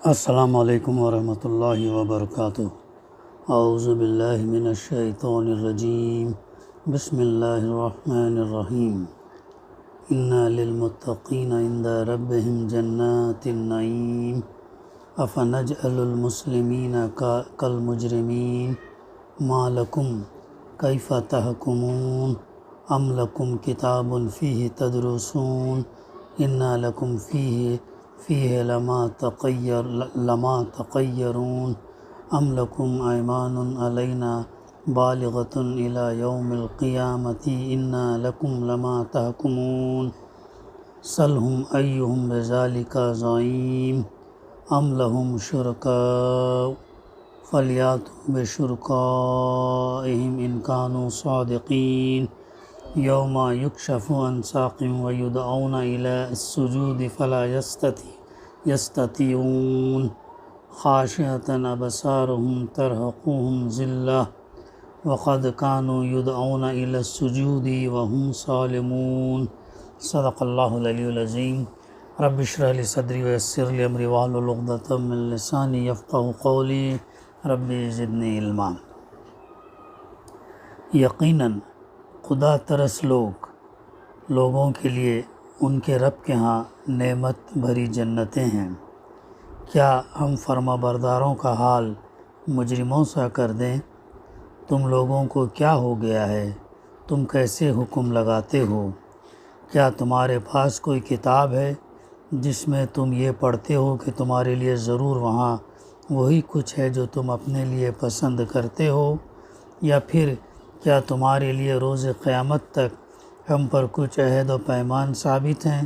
السلام علیکم ورحمۃ اللہ وبرکاتہ۔ اعوذ باللہ من الشیطان الرجیم، بسم اللہ الرحمن الرحیم۔ انا للمتقین عند ربہم جنات النعیم، افنجعل المسلمین کالمجرمین، ما لکم کیف تحکمون، ام لکم کتاب فیہ تدرسون، انا لکم فیہ لما تقیرون، ام لکم ایمان علینا بالغۃ الی یوم القیامۃ، انا لکم لما تحکمون، سلہم ایہم بذلک زعیم، ام لہم شرکاء فلیاتوا بشرکائہم ان کانوا صادقین، یوم یکشف عن ساق ویدعون الی السجود فلا یستطیعون، خاشعۃ ابصارہم ترہقہم ذلہ وقد کانوا یدعون الی السجود وہم سالمون۔ صدق اللہ العلی العظیم۔ رب اشرح لی صدری ویسر لی امری واحلل عقدۃ من لسانی یفقہوا قولی، رب زدنی علما۔ یقیناً خدا ترس لوگوں کے لیے ان کے رب کے ہاں نعمت بھری جنتیں ہیں۔ کیا ہم فرما برداروں کا حال مجرموں سا کر دیں؟ تم لوگوں کو کیا ہو گیا ہے؟ تم کیسے حکم لگاتے ہو؟ کیا تمہارے پاس کوئی کتاب ہے جس میں تم یہ پڑھتے ہو کہ تمہارے لیے ضرور وہاں وہی کچھ ہے جو تم اپنے لیے پسند کرتے ہو؟ یا پھر کیا تمہارے لیے روز قیامت تک ہم پر کچھ عہد و پیمان ثابت ہیں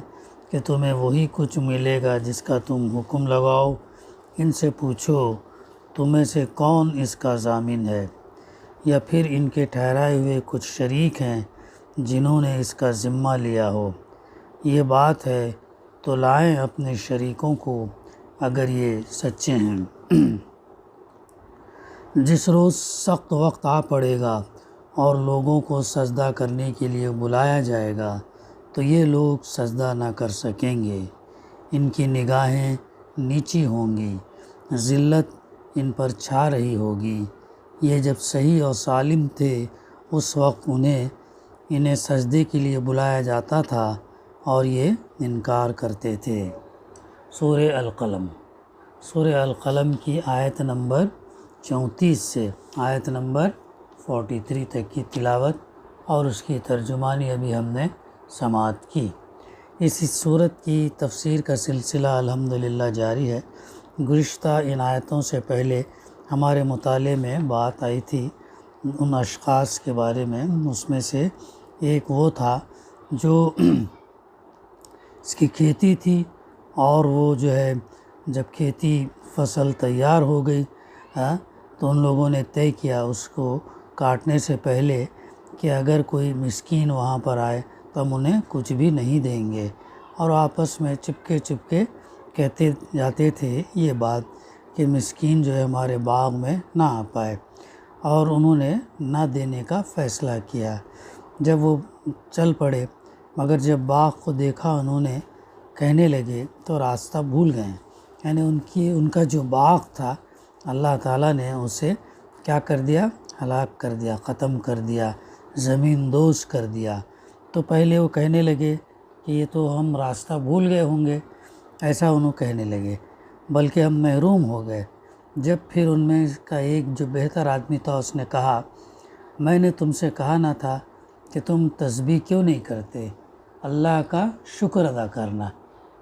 کہ تمہیں وہی کچھ ملے گا جس کا تم حکم لگاؤ؟ ان سے پوچھو تمہیں سے کون اس کا ضامن ہے؟ یا پھر ان کے ٹھہرائے ہوئے کچھ شریک ہیں جنہوں نے اس کا ذمہ لیا ہو؟ یہ بات ہے تو لائیں اپنے شریکوں کو اگر یہ سچے ہیں۔ جس روز سخت وقت آ پڑے گا اور لوگوں کو سجدہ کرنے کے لیے بلایا جائے گا تو یہ لوگ سجدہ نہ کر سکیں گے، ان کی نگاہیں نیچی ہوں گی، ذلت ان پر چھا رہی ہوگی۔ یہ جب صحیح اور سالم تھے اس وقت انہیں سجدے کے لیے بلایا جاتا تھا اور یہ انکار کرتے تھے۔ سورہ القلم کی آیت نمبر 34 سے آیت نمبر 43 تک کی تلاوت اور اس کی ترجمانی ابھی ہم نے سماعت کی۔ اس سورت کی تفسیر کا سلسلہ الحمدللہ جاری ہے۔ گزشتہ ان آیتوں سے پہلے ہمارے مطالعے میں بات آئی تھی ان اشخاص کے بارے میں، اس میں سے ایک وہ تھا جو اس کی کھیتی تھی اور وہ جو ہے جب کھیتی فصل تیار ہو گئی تو ان لوگوں نے طے کیا اس کو کاٹنے سے پہلے کہ اگر کوئی مسکین وہاں پر آئے تو ہم انہیں کچھ بھی نہیں دیں گے، اور آپس میں چپکے کہتے جاتے تھے یہ بات کہ مسکین جو ہے ہمارے باغ میں نہ آ پائے، اور انہوں نے نہ دینے کا فیصلہ کیا۔ جب وہ چل پڑے مگر جب باغ کو دیکھا انہوں نے کہنے لگے تو راستہ بھول گئے، یعنی ان کا جو باغ تھا اللہ تعالیٰ نے اسے کیا کر دیا؟ ہلاک کر دیا، ختم کر دیا، زمین دوز کر دیا۔ تو پہلے وہ کہنے لگے کہ یہ تو ہم راستہ بھول گئے ہوں گے، ایسا انہوں کہنے لگے، بلکہ ہم محروم ہو گئے۔ جب پھر ان میں کا ایک جو بہتر آدمی تھا اس نے کہا میں نے تم سے کہا نہ تھا کہ تم تسبیح کیوں نہیں کرتے؟ اللہ کا شکر ادا کرنا،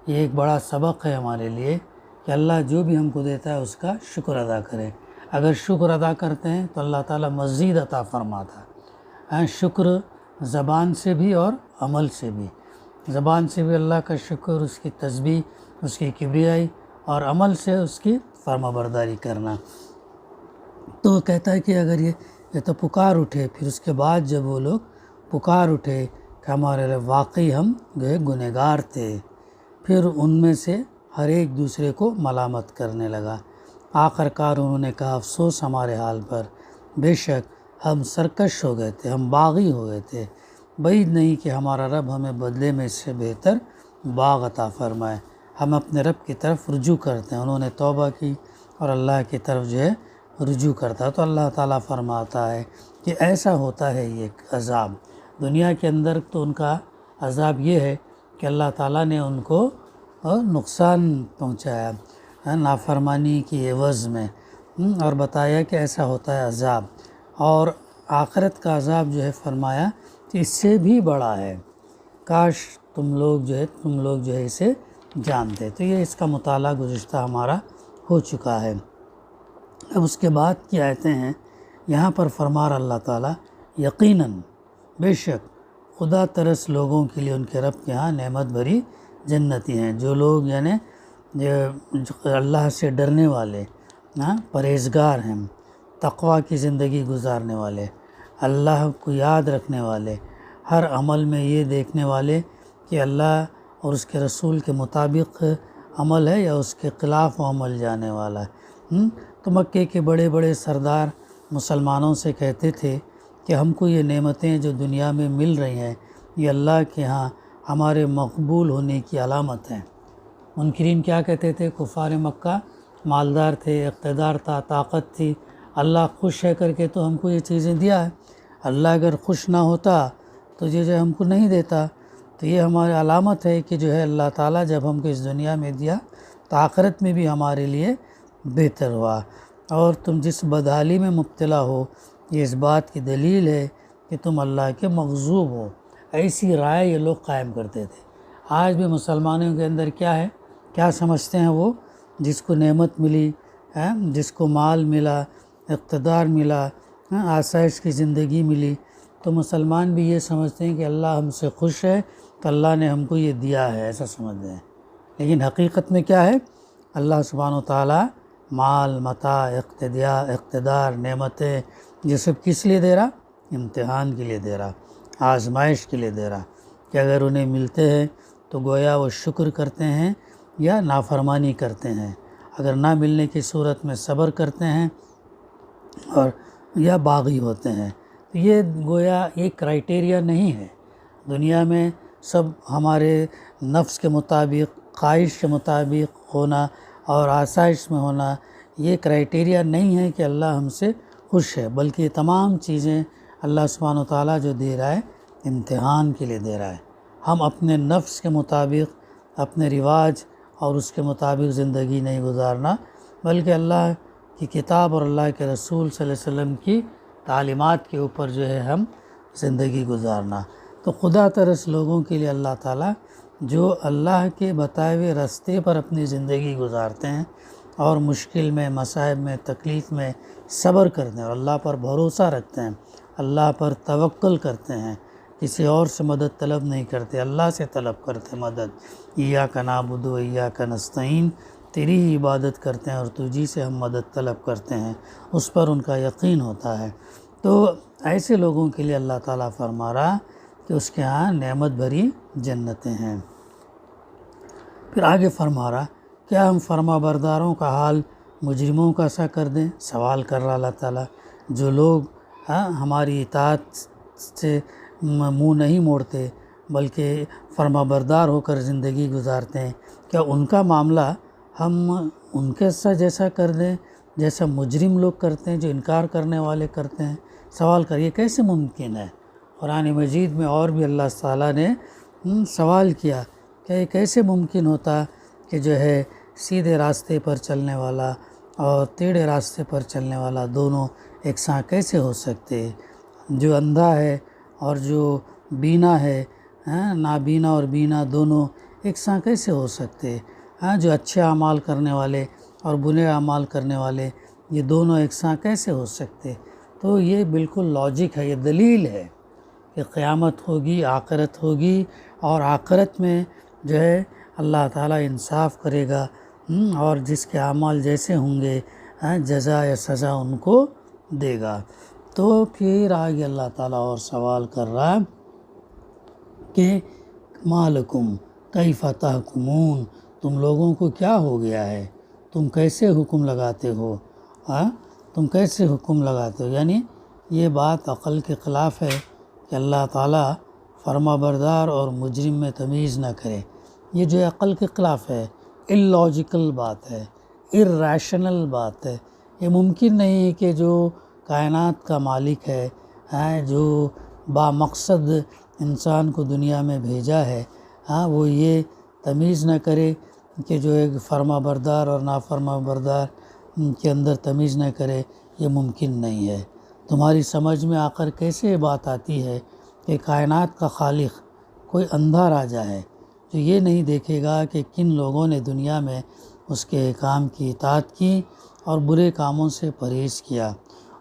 یہ ایک بڑا سبق ہے ہمارے لیے کہ اللہ جو بھی ہم کو دیتا ہے اس کا شکر ادا کریں۔ اگر شکر ادا کرتے ہیں تو اللہ تعالیٰ مزید عطا فرماتا ہے۔ شکر زبان سے بھی اور عمل سے بھی، زبان سے بھی اللہ کا شکر، اس کی تسبیح، اس کی کبریائی، اور عمل سے اس کی فرما برداری کرنا۔ تو کہتا ہے کہ اگر یہ تو پکار اٹھے، پھر اس کے بعد جب وہ لوگ پکار اٹھے کہ ہمارے رب واقعی ہم گنہگار تھے، پھر ان میں سے ہر ایک دوسرے کو ملامت کرنے لگا۔ آخر کار انہوں نے کہا افسوس ہمارے حال پر، بے شک ہم سرکش ہو گئے تھے، ہم باغی ہو گئے تھے، بعید نہیں کہ ہمارا رب ہمیں بدلے میں اس سے بہتر باغ عطا فرمائے۔ ہم اپنے رب کی طرف رجوع کرتے ہیں. انہوں نے توبہ کی اور اللہ کی طرف جو ہے رجوع کرتا ہے. تو اللہ تعالیٰ فرماتا ہے کہ ایسا ہوتا ہے یہ عذاب. دنیا کے اندر تو ان کا عذاب یہ ہے کہ اللہ تعالیٰ نے ان کو نقصان پہنچایا نافرمانی کی عوض میں، اور بتایا کہ ایسا ہوتا ہے عذاب. اور آخرت کا عذاب جو ہے فرمایا کہ اس سے بھی بڑا ہے، کاش تم لوگ جو ہے اسے جانتے. تو یہ اس کا مطالعہ گزشتہ ہمارا ہو چکا ہے. اب اس کے بعد کی آیتیں ہیں. یہاں پر فرما رہا اللہ تعالیٰ یقیناً بے شک خدا ترس لوگوں کے لیے ان کے رب کے ہاں نعمت بھری جنتی ہیں. جو لوگ یعنی جو اللہ سے ڈرنے والے پرہیزگار ہیں، تقوی کی زندگی گزارنے والے، اللہ کو یاد رکھنے والے، ہر عمل میں یہ دیکھنے والے کہ اللہ اور اس کے رسول کے مطابق عمل ہے یا اس کے خلاف عمل جانے والا ہے. تو مکے کے بڑے بڑے سردار مسلمانوں سے کہتے تھے کہ ہم کو یہ نعمتیں جو دنیا میں مل رہی ہیں یہ اللہ کے ہاں ہمارے مقبول ہونے کی علامت ہیں. منکرین کیا کہتے تھے؟ کفار مکہ مالدار تھے، اقتدار تھا، طاقت تھی، اللہ خوش ہے کر کے تو ہم کو یہ چیزیں دیا ہے. اللہ اگر خوش نہ ہوتا تو یہ جو ہم کو نہیں دیتا. تو یہ ہماری علامت ہے کہ جو ہے اللہ تعالیٰ جب ہم کو اس دنیا میں دیا تو آخرت میں بھی ہمارے لیے بہتر ہوا. اور تم جس بدحالی میں مبتلا ہو یہ اس بات کی دلیل ہے کہ تم اللہ کے مغضوب ہو. ایسی رائے یہ لوگ قائم کرتے تھے. آج بھی مسلمانوں کے اندر کیا ہے، کیا سمجھتے ہیں وہ؟ جس کو نعمت ملی، جس کو مال ملا، اقتدار ملا، آسائش کی زندگی ملی، تو مسلمان بھی یہ سمجھتے ہیں کہ اللہ ہم سے خوش ہے تو اللہ نے ہم کو یہ دیا ہے، ایسا سمجھتے ہیں. لیکن حقیقت میں کیا ہے؟ اللہ سبحانہ و تعالیٰ مال، متاع، اقتدار، نعمتیں یہ سب کس لیے دے رہا؟ امتحان کے لیے دے رہا، آزمائش کے لیے دے رہا کہ اگر انہیں ملتے ہیں تو گویا وہ شکر کرتے ہیں یا نافرمانی کرتے ہیں، اگر نہ ملنے کی صورت میں صبر کرتے ہیں اور یا باغی ہوتے ہیں. تو یہ گویا ایک کرائٹیریا نہیں ہے. دنیا میں سب ہمارے نفس کے مطابق، خواہش کے مطابق ہونا اور آسائش میں ہونا یہ کرائٹیریا نہیں ہے کہ اللہ ہم سے خوش ہے، بلکہ یہ تمام چیزیں اللہ سبحانہ و تعالیٰ جو دے رہا ہے امتحان کے لیے دے رہا ہے. ہم اپنے نفس کے مطابق، اپنے رواج اور اس کے مطابق زندگی نہیں گزارنا، بلکہ اللہ کی کتاب اور اللہ کے رسول صلی اللہ علیہ وسلم کی تعلیمات کے اوپر جو ہے ہم زندگی گزارنا. تو خدا ترس لوگوں کے لیے اللہ تعالیٰ جو اللہ کے بتائے ہوئے راستے پر اپنی زندگی گزارتے ہیں اور مشکل میں، مصائب میں، تکلیف میں صبر کرتے ہیں اور اللہ پر بھروسہ رکھتے ہیں، اللہ پر توکل کرتے ہیں، کسی اور سے مدد طلب نہیں کرتے، اللہ سے طلب کرتے مدد. ایاک نعبد و ایاک نستعین، تیری ہی عبادت کرتے ہیں اور تجھی سے ہم مدد طلب کرتے ہیں، اس پر ان کا یقین ہوتا ہے. تو ایسے لوگوں کے لیے اللہ تعالیٰ فرما رہا کہ اس کے ہاں نعمت بھری جنتیں ہیں. پھر آگے فرما رہا کیا ہم فرما برداروں کا حال مجرموں کا سا کر دیں؟ سوال کر رہا اللہ تعالیٰ. جو لوگ ہماری اطاعت سے منہ نہیں موڑتے بلکہ فرما بردار ہو کر زندگی گزارتے ہیں، کیا ان کا معاملہ ہم ان کے جیسا کر دیں جیسا مجرم لوگ کرتے ہیں، جو انکار کرنے والے کرتے ہیں؟ سوال کریے کیسے ممکن ہے؟ قرآن مجید میں اور بھی اللہ تعالیٰ نے سوال کیا کہ یہ کیسے ممکن ہوتا کہ جو ہے سیدھے راستے پر چلنے والا اور ٹیڑھے راستے پر چلنے والا دونوں ایک ساں کیسے ہو سکتے؟ جو اندھا ہے اور جو بینا ہے، نابینا اور بینا دونوں ایک ساں کیسے ہو سکتے؟ جو اچھے اعمال کرنے والے اور برے اعمال کرنے والے یہ دونوں ایک ساں کیسے ہو سکتے؟ تو یہ بالکل لاجک ہے، یہ دلیل ہے کہ قیامت ہوگی، آخرت ہوگی، اور آخرت میں جو ہے اللہ تعالیٰ انصاف کرے گا اور جس کے اعمال جیسے ہوں گے جزا یا سزا ان کو دے گا. تو پھر آگے اللہ تعالیٰ اور سوال کر رہا ہے کہ مالکم کیف تحکمون، تم لوگوں کو کیا ہو گیا ہے، تم کیسے حکم لگاتے ہو؟ تم کیسے حکم لگاتے ہو؟ یعنی یہ بات عقل کے خلاف ہے کہ اللہ تعالیٰ فرما بردار اور مجرم میں تمیز نہ کرے. یہ جو عقل کے خلاف ہے illogical بات ہے، irrational بات ہے۔ یہ ممکن نہیں ہے کہ جو کائنات کا مالک ہے، جو بامقصد انسان کو دنیا میں بھیجا ہے، وہ یہ تمیز نہ کرے کہ جو ایک فرما بردار اور نافرما بردار کے اندر تمیز نہ کرے، یہ ممکن نہیں ہے۔ تمہاری سمجھ میں آ کر کیسے یہ بات آتی ہے کہ کائنات کا خالق کوئی اندھا راجا ہے جو یہ نہیں دیکھے گا کہ کن لوگوں نے دنیا میں اس کے احکام کی اطاعت کی اور برے کاموں سے پرہیز کیا،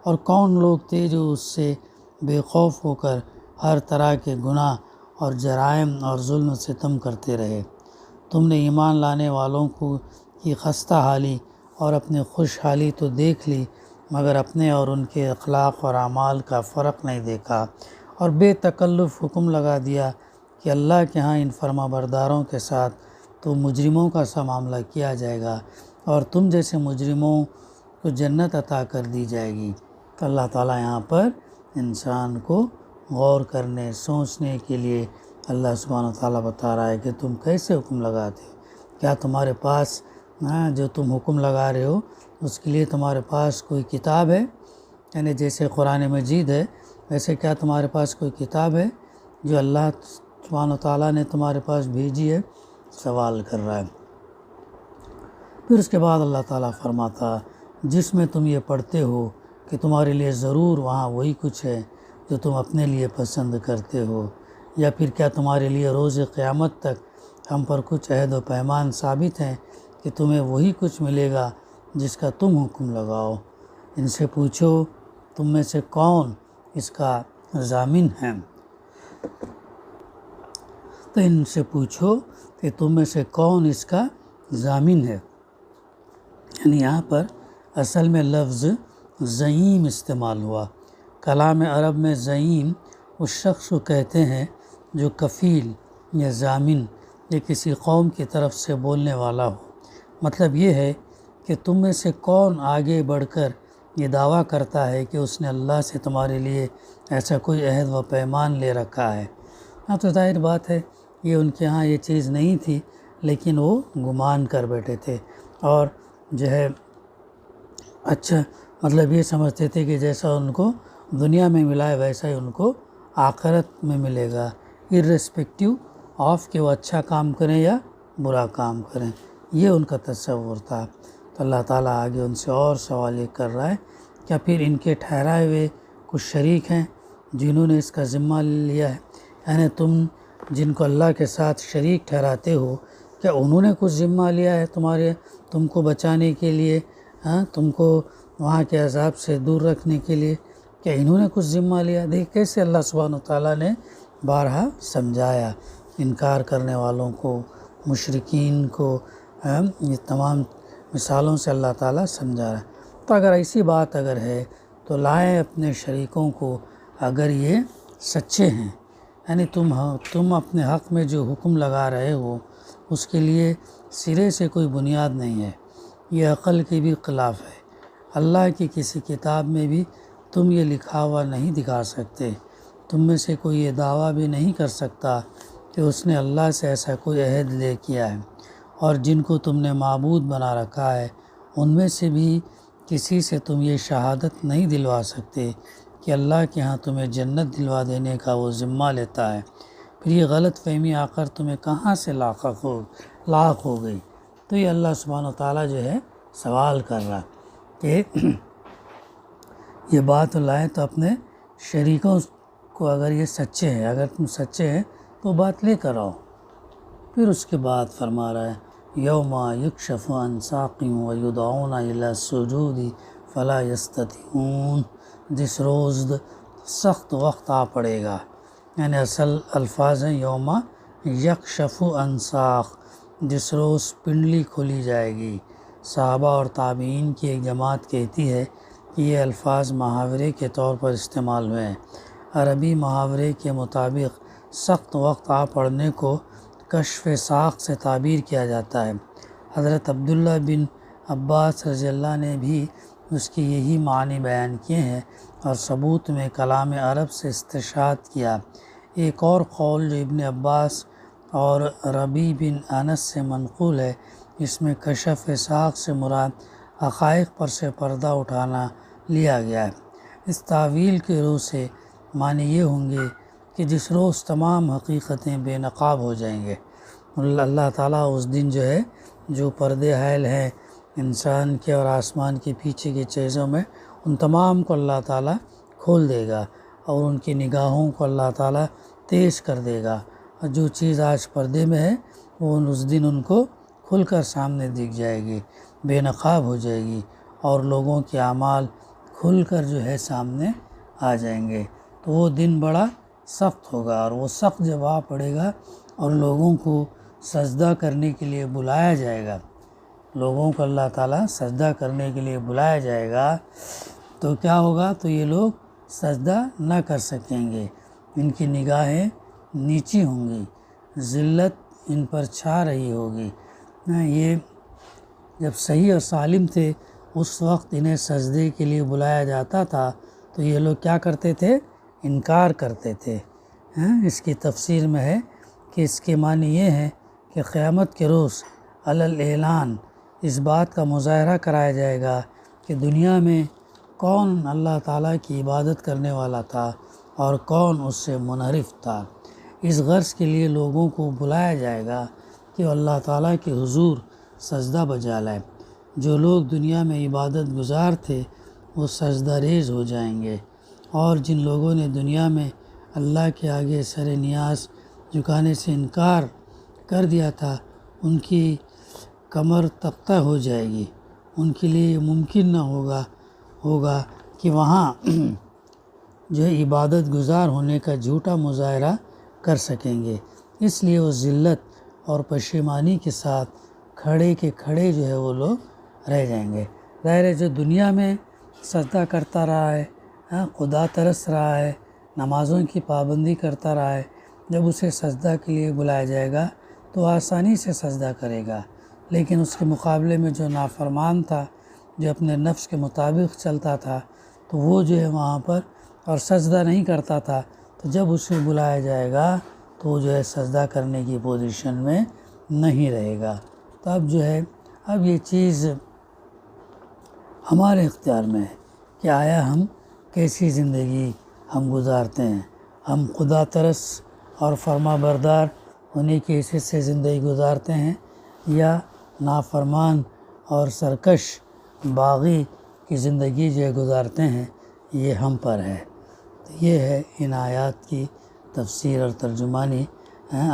اور کون لوگ تھے جو اس سے بے خوف ہو کر ہر طرح کے گناہ اور جرائم اور ظلم و ستم کرتے رہے۔ تم نے ایمان لانے والوں کی خستہ حالی اور اپنی خوشحالی تو دیکھ لی، مگر اپنے اور ان کے اخلاق اور اعمال کا فرق نہیں دیکھا، اور بے تکلف حکم لگا دیا کہ اللہ کے ہاں ان فرما برداروں کے ساتھ تو مجرموں کا سا معاملہ کیا جائے گا، اور تم جیسے مجرموں کو جنت عطا کر دی جائے گی۔ تو اللہ تعالیٰ یہاں پر انسان کو غور کرنے سوچنے کے لیے اللہ سبحانہ وتعالیٰ بتا رہا ہے کہ تم کیسے حکم لگاتے ہو۔ کیا تمہارے پاس جو تم حکم لگا رہے ہو اس کے لیے تمہارے پاس کوئی کتاب ہے؟ یعنی جیسے قرآن مجید ہے، ویسے کیا تمہارے پاس کوئی کتاب ہے جو اللہ سبحانہ وتعالیٰ نے تمہارے پاس بھیجی ہے؟ سوال کر رہا ہے۔ پھر اس کے بعد اللہ تعالیٰ فرماتا جس میں تم یہ پڑھتے ہو کہ تمہارے لیے ضرور وہاں وہی کچھ ہے جو تم اپنے لیے پسند کرتے ہو، یا پھر کیا تمہارے لیے روز قیامت تک ہم پر کچھ عہد و پیمان ثابت ہیں کہ تمہیں وہی کچھ ملے گا جس کا تم حکم لگاؤ۔ ان سے پوچھو تم میں سے کون اس کا ضامن ہے، تو ان سے پوچھو کہ تم میں سے کون اس کا ضامن ہے۔ یعنی یہاں پر اصل میں لفظ زعیم استعمال ہوا۔ کلام عرب میں زعیم اس شخص کو کہتے ہیں جو کفیل یا ضامن یا کسی قوم کی طرف سے بولنے والا ہو۔ مطلب یہ ہے کہ تم میں سے کون آگے بڑھ کر یہ دعویٰ کرتا ہے کہ اس نے اللہ سے تمہارے لیے ایسا کوئی عہد و پیمان لے رکھا ہے۔ تو ظاہر بات ہے یہ ان کے ہاں یہ چیز نہیں تھی، لیکن وہ گمان کر بیٹھے تھے، اور جو ہے اچھا مطلب یہ سمجھتے تھے کہ جیسا ان کو دنیا میں ملا ہے ویسا ہی ان کو آخرت میں ملے گا، irrespective آف کہ وہ اچھا کام کریں یا برا کام کریں، یہ ان کا تصور تھا۔ تو اللہ تعالیٰ آگے ان سے اور سوال یہ کر رہا ہے کیا پھر ان کے ٹھہرائے ہوئے کچھ شریک ہیں جنہوں نے اس کا ذمہ لیا ہے؟ یعنی تم جن کو اللہ کے ساتھ شریک ٹھہراتے ہو، کیا انہوں نے کچھ ذمہ لیا ہے تم کو بچانے کے لیے، تم کو وہاں کے عذاب سے دور رکھنے کے لیے؟ کیا انہوں نے کچھ ذمہ لیا؟ دیکھ کیسے اللہ سبحانہ وتعالیٰ نے بارہا سمجھایا انکار کرنے والوں کو، مشرکین کو، یہ تمام مثالوں سے اللہ تعالیٰ سمجھا رہا ہے۔ تو اگر ایسی بات اگر ہے تو لائیں اپنے شریکوں کو، اگر یہ سچے ہیں، یعنی تم اپنے حق میں جو حکم لگا رہے ہو اس کے لیے سرے سے کوئی بنیاد نہیں ہے، یہ عقل کے بھی خلاف ہے۔ اللہ کی کسی کتاب میں بھی تم یہ لکھا ہوا نہیں دکھا سکتے، تم میں سے کوئی یہ دعویٰ بھی نہیں کر سکتا کہ اس نے اللہ سے ایسا کوئی عہد لے کیا ہے، اور جن کو تم نے معبود بنا رکھا ہے ان میں سے بھی کسی سے تم یہ شہادت نہیں دلوا سکتے کہ اللہ کے ہاں تمہیں جنت دلوا دینے کا وہ ذمہ لیتا ہے۔ پھر یہ غلط فہمی آ کر تمہیں کہاں سے لاحق ہو گئی؟ تو یہ اللہ سبحانہ وتعالیٰ جو ہے سوال کر رہا کہ یہ بات لائیں تو اپنے شریکوں کو، اگر یہ سچے ہیں، اگر تم سچے ہیں تو بات لے کر آؤ۔ پھر اس کے بعد فرما رہا ہے یوم یکشف عن ساق ویدعون الی السجود فلا یستطیعون، جس روز سخت وقت آ پڑے گا، یعنی اصل الفاظ ہیں یوم یکشف عن ساق، جس روز پنڈلی کھولی جائے گی۔ صحابہ اور تابعین کی ایک جماعت کہتی ہے کہ یہ الفاظ محاورے کے طور پر استعمال ہوئے ہیں۔ عربی محاورے کے مطابق سخت وقت آ پڑنے کو کشف ساق سے تعبیر کیا جاتا ہے۔ حضرت عبداللہ بن عباس رضی اللہ نے بھی اس کی یہی معنی بیان کیے ہیں اور ثبوت میں کلام عرب سے استشہاد کیا۔ ایک اور قول جو ابن عباس اور ربیع بن انس سے منقول ہے اس میں کشف ساق سے مراد حقائق پر سے پردہ اٹھانا لیا گیا ہے۔ اس تعویل کے روح سے معنی یہ ہوں گے کہ جس روز تمام حقیقتیں بے نقاب ہو جائیں گے، اللہ تعالیٰ اس دن جو ہے جو پردے حائل ہیں انسان کے اور آسمان کے پیچھے کی چیزوں میں، ان تمام کو اللہ تعالیٰ کھول دے گا اور ان کی نگاہوں کو اللہ تعالیٰ تیز کر دے گا، اور جو چیز آج پردے میں ہے وہ اس دن ان کو کھل کر سامنے دکھ جائے گی، بے نقاب ہو جائے گی، اور لوگوں کے اعمال کھل کر جو ہے سامنے آ جائیں گے۔ تو وہ دن بڑا سخت ہوگا، اور وہ سخت جب آ پڑے گا اور لوگوں کو سجدہ کرنے کے لیے بلایا جائے گا، لوگوں کو اللہ تعالیٰ سجدہ کرنے کے لیے بلایا جائے گا، تو کیا ہوگا؟ تو یہ لوگ سجدہ نہ کر سکیں گے، ان کی نگاہیں نیچی ہوں گی، ذلت ان پر چھا رہی ہوگی۔ یہ جب صحیح اور سالم تھے اس وقت انہیں سجدے کے لیے بلایا جاتا تھا تو یہ لوگ کیا کرتے تھے؟ انکار کرتے تھے۔ اس کی تفسیر میں ہے کہ اس کے معنی یہ ہے کہ قیامت کے روز علی الاعلان اس بات کا مظاہرہ کرایا جائے گا کہ دنیا میں کون اللہ تعالیٰ کی عبادت کرنے والا تھا اور کون اس سے منحرف تھا۔ اس غرض کے لیے لوگوں کو بلایا جائے گا کہ وہ اللہ تعالیٰ کے حضور سجدہ بجا لائیں۔ جو لوگ دنیا میں عبادت گزار تھے وہ سجدہ ریز ہو جائیں گے، اور جن لوگوں نے دنیا میں اللہ کے آگے سر نیاز جھکانے سے انکار کر دیا تھا ان کی کمر تختہ ہو جائے گی، ان کے لیے یہ ممکن نہ ہوگا کہ وہاں جو ہے عبادت گزار ہونے کا جھوٹا مظاہرہ کر سکیں گے، اس لیے وہ ذلت اور پشیمانی کے ساتھ کھڑے کے کھڑے جو ہے وہ لوگ رہ جائیں گے۔ ظاہر ہے جو دنیا میں سجدہ کرتا رہا ہے، خدا ترس رہا ہے، نمازوں کی پابندی کرتا رہا ہے، جب اسے سجدہ کے لیے بلایا جائے گا تو آسانی سے سجدہ کرے گا، لیکن اس کے مقابلے میں جو نافرمان تھا، جو اپنے نفس کے مطابق چلتا تھا، تو وہ جو ہے وہاں پر اور سجدہ نہیں کرتا تھا، تو جب اسے بلایا جائے گا تو وہ جو ہے سجدہ کرنے کی پوزیشن میں نہیں رہے گا۔ تو اب جو ہے اب یہ چیز ہمارے اختیار میں ہے کہ آیا ہم کیسی زندگی ہم گزارتے ہیں، ہم خدا ترس اور فرما بردار ہونے کی حیثیت سے زندگی گزارتے ہیں یا نافرمان اور سرکش باغی کی زندگی جو گزارتے ہیں، یہ ہم پر ہے۔ تو یہ ہے ان آیات کی تفسیر اور ترجمانی۔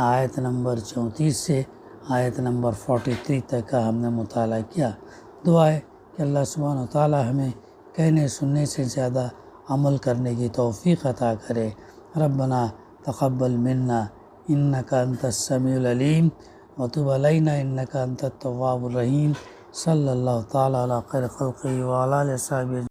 آیت نمبر 34 سے آیت نمبر 43 تک کا ہم نے مطالعہ کیا۔ دعا ہے کہ اللہ سبحانہ و تعالی ہمیں کہنے سننے سے زیادہ عمل کرنے کی توفیق عطا کرے۔ ربنا تقبل منا انک انت السمیع العلیم وتب علینا انک انت التواب الرحیم۔ صلی اللہ تعالی علی خیر خلقہ وعلی آلہ وصحبہ